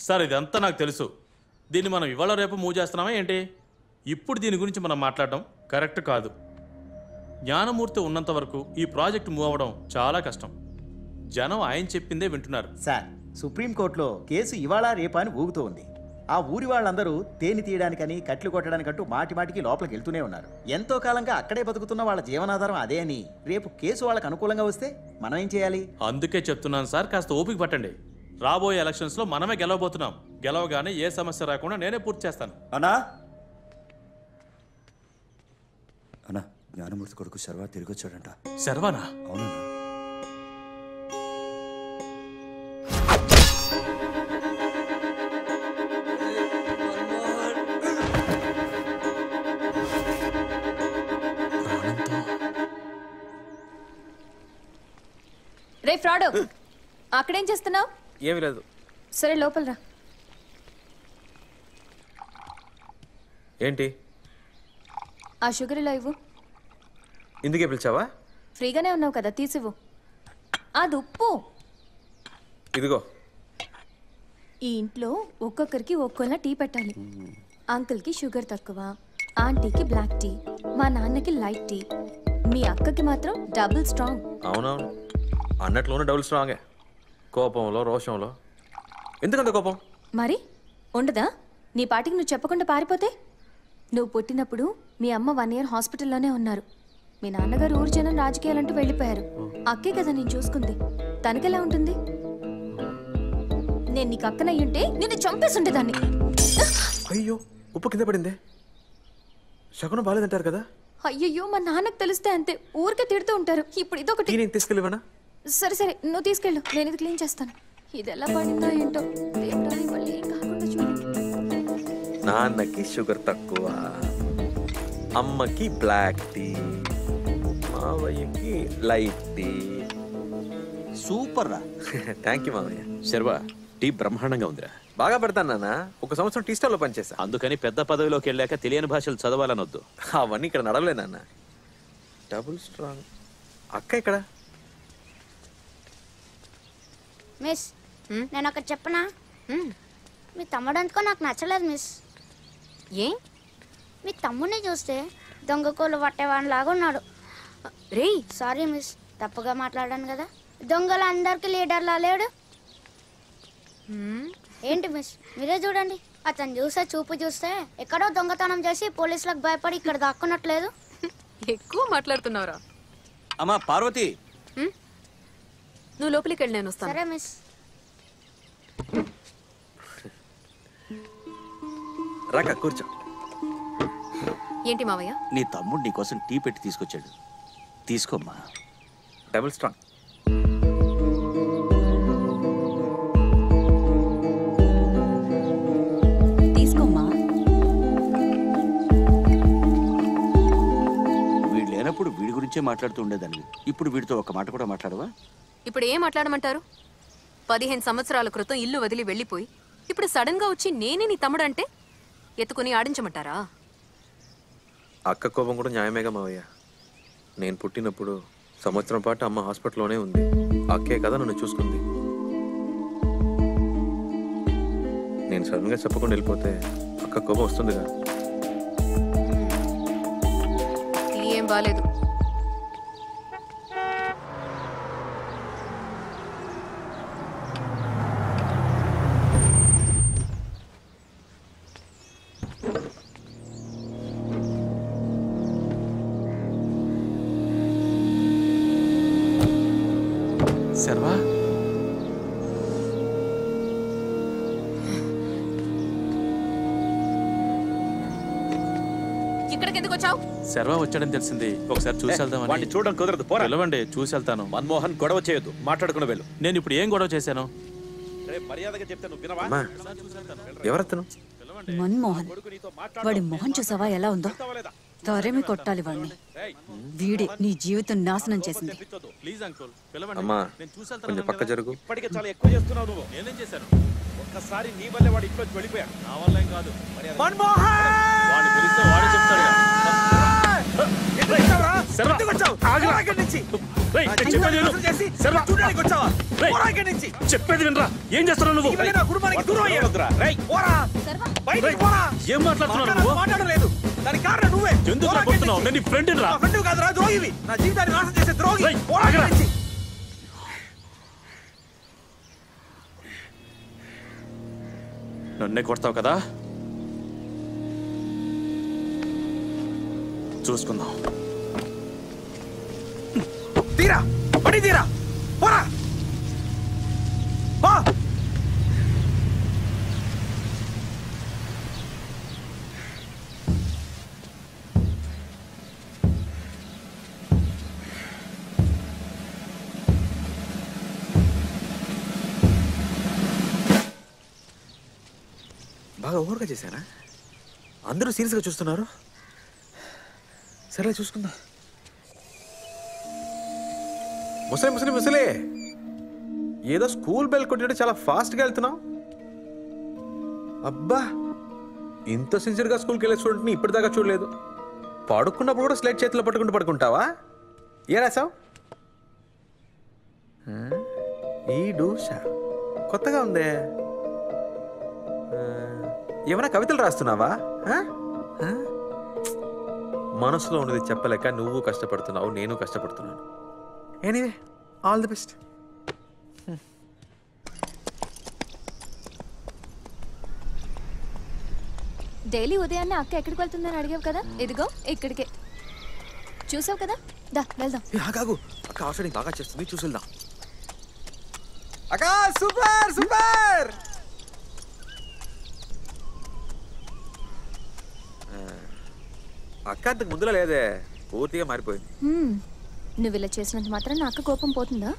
Sir ఇదంతా నాకు తెలుసు. దీన్ని మనం ఇవాళ రేపు మూవ్ చేస్తున్నామా ఏంటి? ఇప్పుడు దీని గురించి మనం మాట్లాడడం కరెక్ట్ కాదు. జ్ఞానమూర్తి ఉన్నంత వరకు ఈ ప్రాజెక్ట్ మూవ్ అవ్వడం చాలా కష్టం. జనం ఆయన చెప్పిందే వింటున్నారు. సార్, సుప్రీంకోర్టులో కేసు ఇవాళ రేపా అని ఊగుతూ ఉంది. ఆ ఊరి వాళ్ళందరూ తేనె తీయడానికని కట్లు కొట్టడానికంటూ మాటికి లోపలికి వెళ్తూనే ఉన్నారు. ఎంతో కాలంగా అక్కడే బతుకుతున్న వాళ్ళ జీవనాధారం అదే అని రేపు కేసు వాళ్ళకి అనుకూలంగా వస్తే మనం ఏం చేయాలి? అందుకే చెప్తున్నాను సార్, కాస్త ఓపిక పట్టండి. రాబోయే ఎలక్షన్స్ లో మనమే గెలవబోతున్నాం. గెలవగానే ఏ సమస్య రాకుండా నేనే పూర్తి చేస్తాను. అన్నా అన్నా, జ్ఞానమూర్తి కొడుకు శర్వా తిరిగి వచ్చాడంట. శర్వానా? అవునన్నా. రే ఫ్రాడ్, అక్కడేం చేస్తున్నావు? ఏమి లేదు. సరే లోపల రా. ఏంటి? ఆ షుగర్ ఇలా ఇవ్వు. ఇందుకే పిలిచావా? ఫ్రీగానే ఉన్నావు కదా, తీసివ్వు. అది ఉప్పు. ఇదిగో. ఈ ఇంట్లో ఒక్కొక్కరికి ఒక్కోలా టీ పెట్టాలి. అంకుల్కి షుగర్ తక్కువ, ఆంటీకి బ్లాక్ టీ, మా నాన్నకి లైట్ టీ, మీ అక్కకి మాత్రం డబుల్ స్ట్రాంగ్. అవునవును, అన్నట్లోనే డబుల్ స్ట్రాంగే. కోపంలో రోషంలో. ఎందుకంత కోపం? మరి ఉండదా? నీ పాటికి నువ్వు చెప్పకుండా పారిపోతే? నువ్వు పుట్టినప్పుడు మీ అమ్మ 1 year హాస్పిటల్లోనే ఉన్నారు. మీ నాన్నగారు ఊరు జనం రాజకీయాలంటూ వెళ్ళిపోయారు. అక్కే కదా నేను చూసుకుంది. తనకెలా ఉంటుంది? నేను నీకు అక్కనయ్యుంటే నిన్ను చంపేసుండేదాన్ని. అయ్యో, ఉప్పు కింద పడిందే. శకునం బాలేదంటారు కదా. అయ్యయ్యో, మా నాన్నకు తెలిస్తే అంతే, ఊరికే తిడుతూ ఉంటారు. ఇప్పుడు ఇదొకటి. నేను తీసుకెళ్ళివనా? సరే సరే, నువ్వు తీసుకెళ్ళు, నేను ఇది క్లీన్ చేస్తాను. ఇది ఎలా పడిందో ఏంటో, దేవుడా మళ్ళీ ఏం కాకుండా చూడు. నాన్నకి షుగర్ తక్కువ, అమ్మకి బ్లాక్ టీ, మావయ్యకి లైట్ టీ. సూపర్ రా. థ్యాంక్ యూ మావయ్య. శర్వా, టీ బ్రహ్మాండంగా ఉందిరా. బాగా పెడతాను నాన్న. 1 సంవత్సరం టీ స్టాల్లో పనిచేసా. అందుకని పెద్ద పదవిలోకి వెళ్ళాక తెలియని భాషలు చదవాలనొద్దు. అవన్నీ ఇక్కడ నడవలే నాన్న. Double strong. అక్క ఇక్కడ. మిస్, నేను ఒకటి చెప్పనా? మీ తమ్ముడు అనుకో నాకు నచ్చలేదు మిస్. ఏ? మీ తమ్ముడిని చూస్తే దొంగకోలు పట్టేవాడిని లాగా ఉన్నాడు. రే సారీ మిస్, తప్పుగా మాట్లాడాను కదా. దొంగలందరికీ లీడర్లా లేడు. ఏంటి మిస్, మీరే చూడండి. అతను చూసే చూపు చూస్తే ఎక్కడో దొంగతనం చేసి పోలీసులకు భయపడి ఇక్కడ దాక్కున్నట్లేదు. ఎక్కువ మాట్లాడుతున్నావురా. అమ్మా పార్వతి, నువ్వు లోపలికి వెళ్ళి నేను వస్తాను. సరే మిస్. రాక కూర్చో. ఏంటి మావయ్య? నీ తమ్ముడు నీ కోసం టీ పెట్టి తీసుకొచ్చాడు, తీసుకోమ్మా. Double strong. తీసుకోమ్మా. వీడు లేనప్పుడు వీడి గురించే మాట్లాడుతూ ఉండేదాన్ని. ఇప్పుడు వీడితో ఒక మాట కూడా మాట్లాడవా? ఇప్పుడు ఏం మాట్లాడమంటారు? 15 సంవత్సరాల క్రితం ఇల్లు వదిలి వెళ్ళిపోయి ఇప్పుడు సడన్ గా వచ్చి నేనే నీ తమ్ముడు అంటే ఎత్తుకుని ఆడించమంటారా? అక్క కోపం కూడా న్యాయమేగా మావయ్య. నేను పుట్టినప్పుడు సంవత్సరం పాటు అమ్మ హాస్పిటల్లోనే ఉంది. అక్కే కదా నన్ను చూసుకుంది. నేను సడన్గా చెప్పకుండా వెళ్ళిపోతే అక్క కోపం వస్తుందిగా. ఏం బాలేదు. శర్వా, ఇక్కడికి ఎందుకు వచ్చావు? శర్వా వచ్చాడని తెలిసింది. ఒకసారి చూసి వెళ్దామని. వాడిని చూడడం కుదరదు. పోరా. పిలవండి, చూసి వెళ్తాను. మన్మోహన్, గొడవ చేయొద్దు. మాట్లాడుకుని వెళ్ళు. నేను ఇప్పుడు ఏం గొడవ చేశాను? మర్యాదగా చెప్తే నువ్వు వినవా? అమ్మా, ఎవరతను? మన్మోహన్. వాడి మొహం చూసావా ఎలా ఉందో? తరిమి కొట్టాలి వాడిని. వీడే నీ జీవితం నాశనం చేసింది. ప్లీజ్ అంకుల్, పిలవండి. అమ్మా, నేను చూసి వెళ్తాను. కొంచెం పక్క జరుగు. ఇప్పటికే చాలా ఎక్కువ చేస్తున్నావు నువ్వు. నేనేం చేశాను? ఒక్కసారి నీ వల్లే వాడు ఇంట్లో వెళ్ళిపోయాడు. నా వల్ల ఏం కాదు. మన్మోహన్! వాడిని పిలిస్తే వాడే చెప్తాడు. శర్వా, ఆగు. రేయ్, నేను చెప్పేది విను. శర్మ, రేయ్, చెప్పేది వినరా. ఏం చేస్తున్నావు నువ్వు? రేయ్, ఏం మాట్లాడుతున్నావు నువ్వు? మాట్లాడలేదు దానికి కారణం నువ్వే. ఎందుకు రా కొడుతున్నావు? నేను నీ ఫ్రెండ్ రా. ఫ్రెండ్ కాదురా, ద్రోహివి. నా జీవితాన్ని నాశనం చేసే ద్రోహి. రేయ్, ఆగరా. నన్నే కొడతావు కదా, చూసుకుందాం. తీరా పడి తీరా పోరా పో. బాగా ఓవర్గా చేశానా? అందరూ సీరియస్గా చూస్తున్నారు. సరే చూసుకుందా. ముసలే ఏదో స్కూల్ బెల్ కొట్టినట్టు చాలా ఫాస్ట్గా వెళ్తున్నావు. అబ్బా, ఇంత సిన్సియర్గా స్కూల్కి వెళ్ళే స్టూడెంట్ని ఇప్పటిదాకా చూడలేదు. పడుకున్నప్పుడు కూడా స్లైట్ చేతిలో పట్టుకుంటూ పడుకుంటావా? ఏ రాసావు? ఈ డూషా కొత్తగా ఉందే. ఏమైనా కవితలు రాస్తున్నావా? మనసులో ఉన్నది చెప్పలేక నువ్వు కష్టపడుతున్నావు, నేను కష్టపడుతున్నాను. Anyway, all the best. Daily ఉదయాన్నే అక్క ఎక్కడికి వెళ్తుందని అడిగావు కదా, ఇదిగో ఇక్కడికే. చూసావు కదా, దా వెళ్దాం. కాగు అక్క ఆల్రెడీ బాగా చేస్తుంది, చూసిద్దాం. అక్క సూపర్ సూపర్. అక్క అంతకు ముందులో లేదే, పూర్తిగా మారిపోయింది. నువ్వు ఇలా చేసినంత మాత్రం నా అక్క కోపం పోతుందా?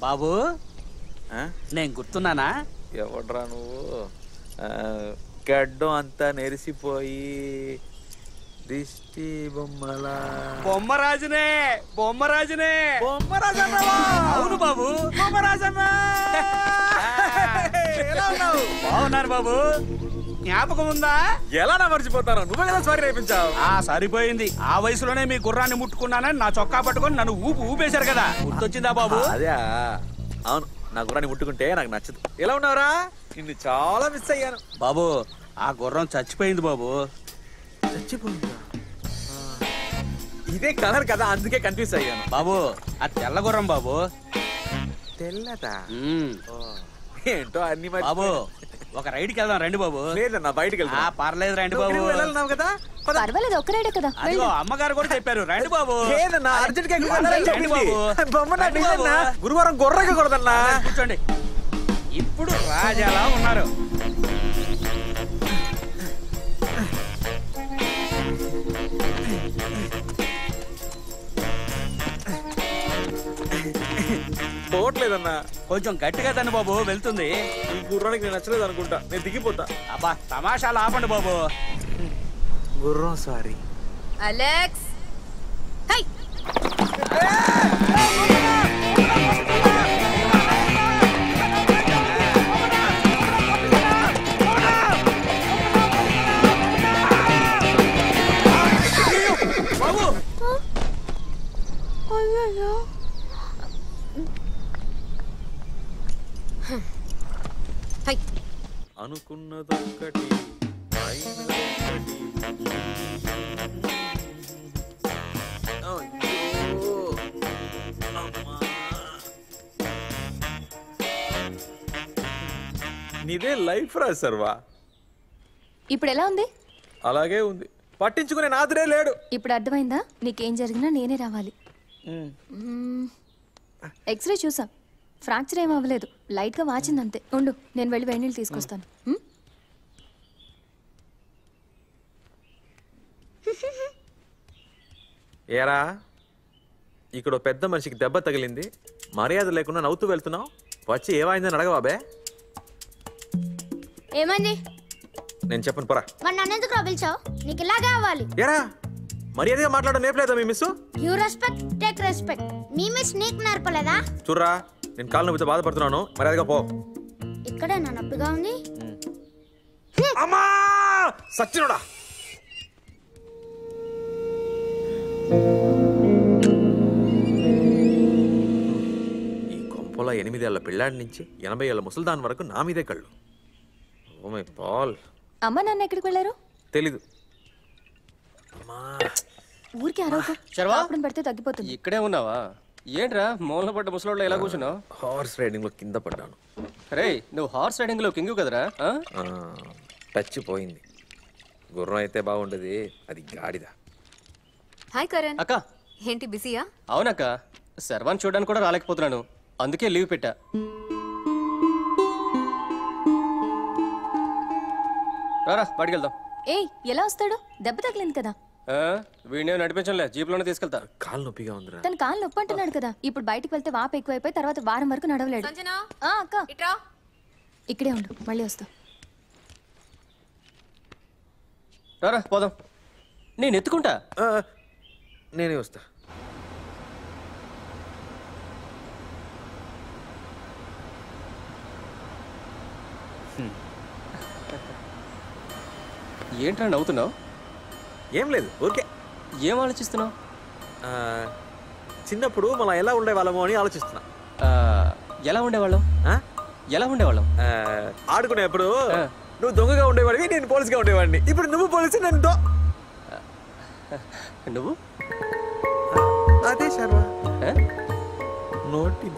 బాబు, నేను గుర్తున్నానా? ఎవడ్రా నువ్వు? గడ్డం అంతా నెరిసిపోయి దిష్టి బొమ్మల బొమ్మరాజునే. అవును బాబు, ఎలా ఉన్నావు? బాగున్నారు బాబు. జ్ఞాపకం ఉందా? ఎలా మర్చిపోతాను? నువ్వే కదా సారీ నేర్పించావు. సరిపోయింది. ఆ వయసులోనే మీ గుర్రాన్ని ముట్టుకున్నానని నా చొక్కా పట్టుకొని నన్ను ఊపేశారు కదా, గుర్తొచ్చిందా బాబు? అదే, అవును. నా గుర్రాన్ని ముట్టుకుంటే నాకు నచ్చదు. ఎలా ఉన్నావురా? నిన్ను చాలా మిస్ అయ్యాను బాబు. ఆ గుర్రం చచ్చిపోయింది బాబు. చచ్చిపోయిందా? ఇదే కలర్ కదా, అందుకే కన్ఫ్యూజ్ అయ్యాను బాబు. ఆ తెల్ల గుర్రం బాబు. తెల్లదా? ఏంటో అన్ని బాబు, ఒక రైడ్కి వెళ్దాం రండి బాబు. లేదన్నా, బయటికి వెళ్తా. పర్లేదు రండి బాబు. వెళ్ళాలన్నావు కదా. పర్వాలేదు, ఒక్క రైడే కదా. అదిగో అమ్మగారు కూడా చెప్పారు రండి బాబు. లేదన్నా, అర్జెంట్ గా రండి బాబు. గురువారం గొర్రెగా కూడదన్నా. కూర్చోండి. ఇప్పుడు రాజాలా ఉన్నారు. పోవట్లేదన్నా. కొంచెం గట్టిగా తను బాబు, వెళ్తుంది. ఈ గుర్రానికి నేను నచ్చలేదు అనుకుంటా, నేను దిగిపోతా. అబ్బా, తమాషాలు ఆపండి బాబు. గుర్రం సారీ. అలెక్స్, హై బాబు. హై అనుకున్నదొక్కటి, అయినదొక్కటి. అయ్యో, అమ్మా. నీదే లైఫ్ రా సర్వా. ఇప్పుడు ఎలా ఉంది? అలాగే ఉంది. పట్టించుకునే నాదురే లేడు. ఇప్పుడు అర్థమైందా? నీకేం జరిగినా నేనే రావాలి. ఎక్స్రే చూసా, ఫ్రాక్చర్ ఏం అవ్వలేదు, లైట్గా వాచిందంతే. ఉండు, నేను వెళ్ళి వేడి నీళ్ళు తీసుకొస్తాను. ఏరా, ఇక్కడ పెద్ద మనిషికి దెబ్బ తగిలింది, మర్యాద లేకుండా నవ్వుతూ వెళ్తున్నావు. వచ్చి ఏమైందని అడగబాబే. ఏమైంది? నేను చెప్పను పరా. మరి నన్ను ఎందుకు పిలిచావు? నీకు ఇలాగే అవ్వాలి. ఏరా, మర్యాదగా మాట్లాడడం నేర్పలేదా మీ miss? You respect take respect. మీ మిస్ నీకు నేర్పలేదా? చూర్రా, నేను కాళ్ళు నొప్పితో బాధపడుతున్నాను, మర్యాదగా పో. ఇక్కడే నా నొప్పిగా ఉంది. అమ్మా సచ్చినోడా. లోపల 8 ఏళ్ల పిల్లాడి నుంచి 80 ఏళ్ల ముసల్దాన్ వరకు నా మీదే కళ్ళు. Oh my pal. అమ్మ నాన్న ఎక్కడికి వెళ్ళారు? తెలీదు. ఊరికి అరవకు. అప్పుడు పెడితే తగ్గిపోతుంది. ఇక్కడే ఉన్నావా? ఏంట్రా మూలన పడ్డ ముసలోళ్ళు ఎలా కూర్చున్నావు? హార్స్ రైడింగ్ లో కింద పడ్డాను. రే నువ్వు హార్స్ రైడింగ్ లో కింగు కదరా? టచ్ పోయింది. గుర్రం అయితే బాగుండేది, అది గాడిద. హాయ్ కరణ్. అక్క ఏంటి బిజీయా? అవునక్క, శర్వాన్ చూడడానికి కూడా రాలేకపోతున్నాను, అందుకే లీవ్ పెట్టా. రారా బయటికి వెళ్దాం. ఏయ్ ఎలా వస్తాడు? దెబ్బ తగిలింది కదా. వీడినే నడిపించలే, జీప్లోనే తీసుకెళ్తా. కాలు నొప్పిగా ఉందిరా. తన కాలు నొప్పి అంటున్నాడు కదా. ఇప్పుడు బయటికి వెళ్తే వాపు ఎక్కువైపోయి తర్వాత వారం వరకు నడవలేడు. అక్క ఇక్కడే ఉండు, మళ్ళీ వస్తా. రారా పోదాం. నేను ఎత్తుకుంటా. నేనే వస్తా. ఏంట్రా నవ్వుతున్నావు? ఏం లేదు, ఓకే. ఏం ఆలోచిస్తున్నావు? చిన్నప్పుడు మనం ఎలా ఉండేవాళ్ళమో అని ఆలోచిస్తున్నా. ఎలా ఉండేవాళ్ళం? ఎలా ఉండేవాళ్ళం? ఆడుకునేప్పుడు నువ్వు దొంగగా ఉండేవాడివి, నేను పోలీసుగా ఉండేవాడిని. ఇప్పుడు నువ్వు పోలీసు, నేను నువ్వు అదే శర్వా. నోటి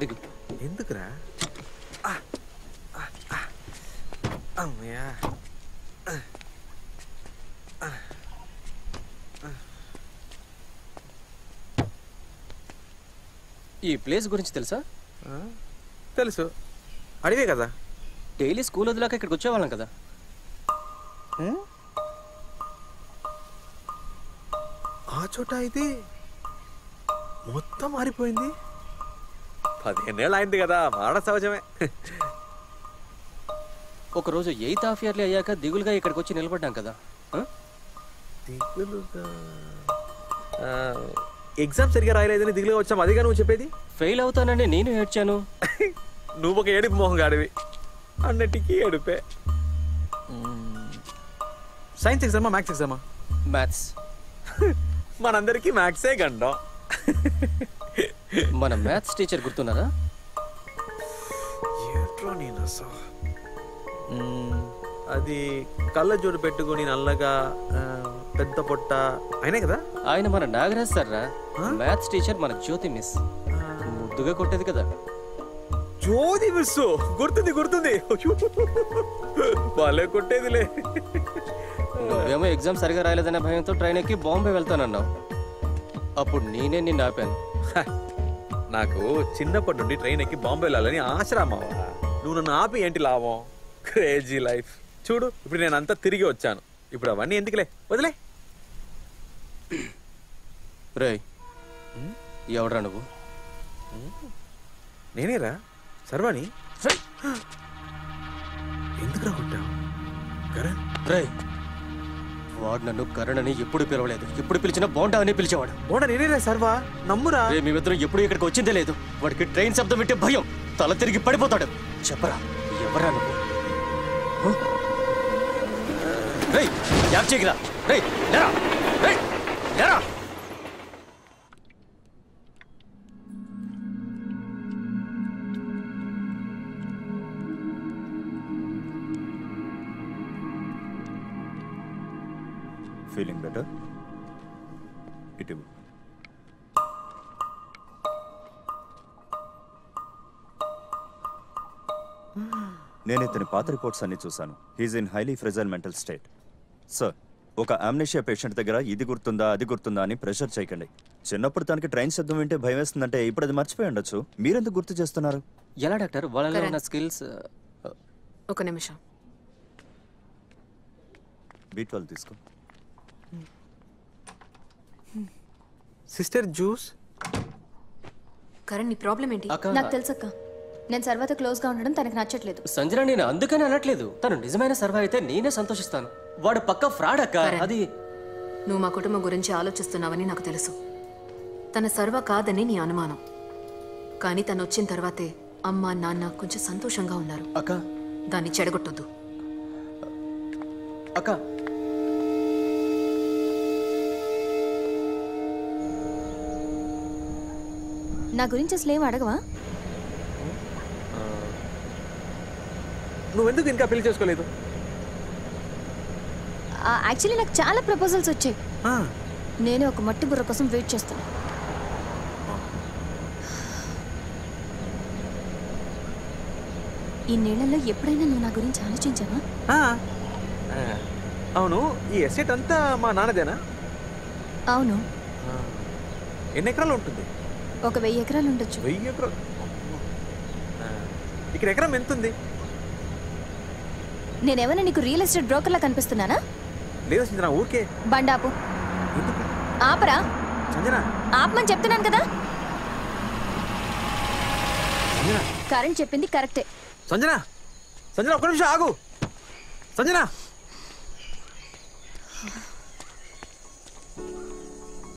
దిగు. ఎందుకురా? అమ్మయ్యా. ఈ ప్లేస్ గురించి తెలుసా? తెలుసు, అడివే కదా. డైలీ స్కూల్ వదిలాక ఇక్కడికి వచ్చేవాళ్ళం కదా. ఆ చోట ఇది మొత్తం మారిపోయింది. 15 ఏళ్ళు అయింది కదా, మాడ సహజమే. ఒకరోజు 8th half yearly అయ్యాక దిగులుగా ఇక్కడికి వచ్చి నిలబడ్డాం కదా. దిగులుగా? ఎగ్జామ్ సరిగా రాయలేదని దిగులుగా వచ్చాం, అదిగా నువ్వు చెప్పేది? ఫెయిల్ అవుతానని నేను ఏడ్చాను. నువ్వు ఒక ఏడుపు మొహం గాడివి, అన్నిటికీ ఏడుపే. సైన్స్ ఎగ్జామా మ్యాథ్స్ ఎగ్జామా? మ్యాథ్స్. మనందరికీ మ్యాథ్సే గండం. మన మ్యాథ్స్ టీచర్ గుర్తున్నారా? అది కళ్ళజోడు పెట్టుకుని నల్లగా పెద్ద పొట్ట అయినా కదా. ఆయన మన నాగరాజ్ సార్ రా. మ్యాథ్స్ టీచర్ మన జ్యోతి మిస్. ముద్దుగా కొట్టేది కదా. జ్యోతి మిస్ గుర్తుంది, గుర్తుంది. వాళ్ళే కొట్టేదిలే. నువ్వేమో ఎగ్జామ్ సరిగా రాయలేదనే భయంతో ట్రైన్ ఎక్కి బాంబే వెళ్తానన్నావు. అప్పుడు నేనే నిన్ను ఆపాను. నాకు చిన్నప్పటి నుండి ట్రైన్ ఎక్కి బాంబే వెళ్ళాలని ఆశ్రమావా. నువ్వు నన్ను ఆపి ఏంటి లాభం? Crazy life. చూడు ఇప్పుడు నేను అంతా తిరిగి వచ్చాను. ఇప్పుడు అవన్నీ ఎందుకులే, వదిలే. రేయ్ ఎవడ్రా నువ్వు? నేనేరా సర్వాణి. ఎందుకురా కొట్టావు? కరణ్. రేయ్ వాడు నన్ను కరణ్ అని ఎప్పుడు పిలవలేదు. ఎప్పుడు పిలిచినా బోండా అని పిలిచేవాడు. బోండా నేనేరా సర్వా, నమ్మురా. మేమిద్దరం ఎప్పుడు ఇక్కడికి వచ్చిందే లేదు. వాడికి ట్రైన్ శబ్దం వింటే భయం, తల తిరిగి పడిపోతాడు. చెప్పరా ఎవరా నువ్వు? రేయ్ యాప్ చేయరా. రేయ్ లేరా, రేయ్ లేరా. Feeling better? ఇటు నేను ఇతని పాత రిపోర్ట్స్ అన్ని చూశాను. He's in highly fragile mental state. Sir, ఒక అమ్నీషియా పేషెంట్ దగ్గర ఇది గుర్తుందా అది గుర్తుందా అని ప్రెషర్ చేయకండి. చిన్నప్పుడు తనకి ట్రైన్ శబ్దం వింటే భయం వేస్తుందంటే ఇప్పుడు అది మర్చిపోయి ఉండొచ్చు. మీరెందుకు గుర్తు చేస్తున్నారు? ఎలా డాక్టర్ వాళ్ళలో ఉన్న స్కిల్స్? ఒక నిమిషం. B12 తీసుకో. Sister juice. కరణ్ నీ ప్రాబ్లం ఏంటి? నాకు తెలుసక్క, నేను సర్వతో క్లోజ్ గా ఉండడం తనకు నచ్చట్లేదు. సంజన నేను అందుకని అనట్లేదు. తను నిజమైన సర్వ అయితే నేనే సంతోషిస్తాను. వాడు పక్క ఫ్రాడ్ అక్క. అది నువ్వు మా కుటుంబం గురించి ఆలోచిస్తున్నావని నాకు తెలుసు. తన సర్వ కాదని నీ అనుమానం. కానీ తను వచ్చిన తర్వాతే అమ్మ నాన్న కొంచెం సంతోషంగా ఉన్నారు. అక్క దాన్ని చెడగొట్టొద్దు. అక్క నా గురించి అసలు ఏం అడగవా? నువ్వెందుకు ఇంకా పెళ్లి చేసుకోలేదు? యాక్చువల్లీ నాకు చాలా ప్రపోజల్స్ వచ్చాయి. నేనే ఒక మట్టి బుర్ర కోసం వెయిట్ చేస్తాను. ఈ నెలలో ఎప్పుడైనా నువ్వు నా గురించి ఆలోచించావా? అవును, ఈ ఎస్టేట్ అంతా మా నాన్నదేనా? అవును. ఎన్ని ఎకరాలు ఉంటుంది? ఒక 1000 ఎకరాలు ఉండొచ్చు. 1000 ఎకరాలు? ఇక్కడ ఎకరం ఎంత ఉంది? నేనేమైనా నీకు రియల్ ఎస్టేట్ బ్రోకర్లా కనిపిస్తున్నానా? లేదు సంజన, ఊరికే. బండాపు. ఆపరా. సంజన, ఆపమని చెప్తున్నాను కదా. కరెంట్ చెప్పింది కరెక్టే. సంజన, సంజన ఒక్క నిమిషం ఆగు. సంజన.